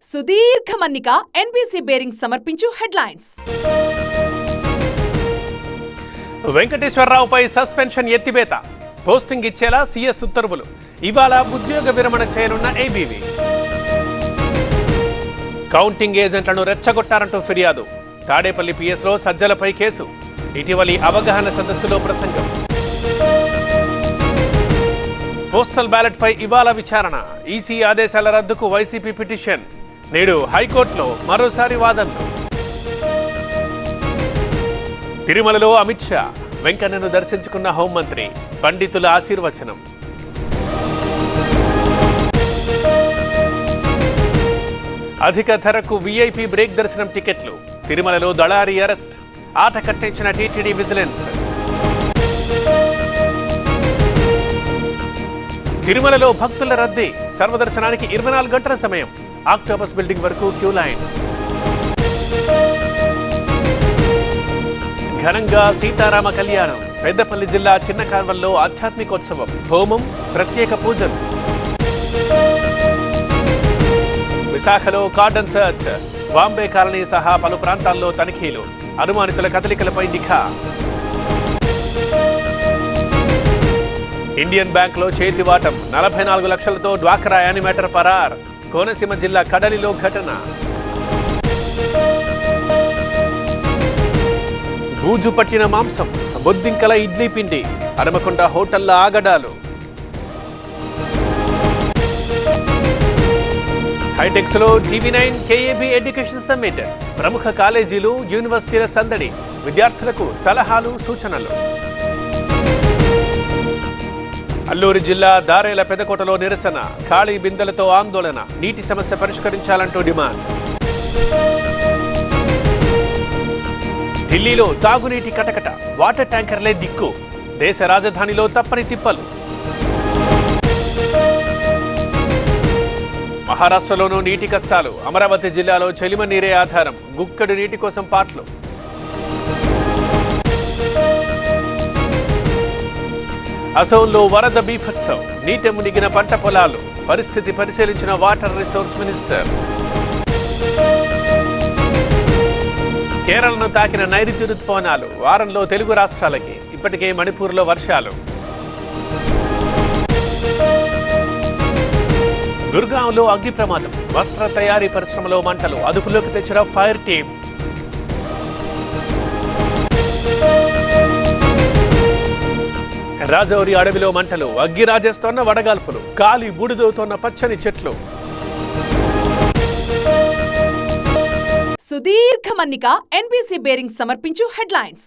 సుదీర్ఘ మన్నిక NBC bearing సమర్పించు హెడ్లైన్స్. వెంకటేశ్వరరావుపై సస్పెన్షన్ ఎత్తివేత, పోస్టింగ్ ఇచ్చేలా సీఎస్ ఉత్తర్వులు. ఇవాళ ఉద్యోగ విరమణ చేయనున్న ఏబీవీ. కౌంటింగ్ ఏజెంట్లను రెచ్చగొట్టారంటూ ఫిర్యాదు. తాడేపల్లి పిఎస్లో సజ్జలపై కేసు. ఇటీవలి అవగాహన సదస్సులో ప్రసంగం. పోస్టల్ బ్యాలెట్ పై ఇవాళ విచారణ. ఈసీ ఆదేశాల రద్దుకు వైసీపీ పిటిషన్. నేడు హైకోర్టులో మరోసారి వాదనలు. తిరుమలలో అమిత్ షా, వెంకన్నను దర్శించుకున్న హోంమంత్రి. పండితుల ఆశీర్వచనం. అధిక ధరకు వీఐపీ బ్రేక్ దర్శనం టికెట్లు. తిరుమలలో దళారీ అరెస్ట్. ఆట కట్టించిన టీటీడీ విజిలెన్స్. తిరుమలలో భక్తుల రద్దీ. సర్వదర్శనానికి 24 గంటల సమయం. ఆక్టోపస్ బిల్డింగ్ వరకు క్యూ లైన్. ఘనంగా సీతారామ కళ్యాణం. పెద్దపల్లి జిల్లా చిన్న కాల్వల్లో ఆధ్యాత్మికోత్సవం. హోమం, ప్రత్యేక పూజలు. విశాఖలో కార్డన్ సర్చ్. బాంబే కాలనీ సహా పలు ప్రాంతాల్లో తనిఖీలు. అనుమానితుల కదలికలపై నిఘా. ఇండియన్ బ్యాంక్ లో చేతివాటం. 44 లక్షలతో డ్వాక్రా యానిమేటర్ పరార్. కోనసీమ జిల్లా కడలిలో ఘటన. గూజు పట్టిన మాంసం. బొద్దింకల ఇడ్లీ పిండి. హనుమకొండ హోటళ్ల ఆగడాలు. హైటెక్స్ లో టీవీ9 కేఏబీ ఎడ్యుకేషన్ సమ్మిట్. ప్రముఖ కాలేజీలు, యూనివర్సిటీల సందడి. విద్యార్థులకు సలహాలు, సూచనలు. అల్లూరి జిల్లా దారేల పెదకోటలో నిరసన. ఖాళీ బిందెలతో ఆందోళన. నీటి సమస్య పరిష్కరించాలంటూ డిమాండ్. ఢిల్లీలో తాగునీటి కటకట. వాటర్ ట్యాంకర్లే దిక్కు. దేశ రాజధానిలో తప్పని తిప్పలు. మహారాష్ట్రలోనూ నీటి కష్టాలు. అమరావతి జిల్లాలో చెలిమ నీరే ఆధారం. గుక్కడి నీటి కోసం పాట్లు. అసోంలో వరద బీభత్సం. నీట మునిగిన పంట పొలాలు. పరిస్థితి పరిశీలించిన వాటర్ రిసోర్స్ మినిస్టర్. కేరళను తాకిన నైరుతి రుతుపవనాలు. వారంలో తెలుగు రాష్ట్రాలకి. ఇప్పటికే మణిపూర్లో వర్షాలు. గుర్గాంలో అగ్ని ప్రమాదం. వస్త్ర తయారీ పరిశ్రమలో మంటలు. అదుపులోకి తెచ్చిన ఫైర్ టీం. రాజౌరి అడవిలో మంటలు. అగ్గి రాజేస్తోన్న వడగాల్పులు. కాలి బూడిదవుతోన్న పచ్చని చెట్లు. సుదీర్ఘ మన్నిక ఎన్బీసీ బేరింగ్ సమర్పించు హెడ్లైన్స్.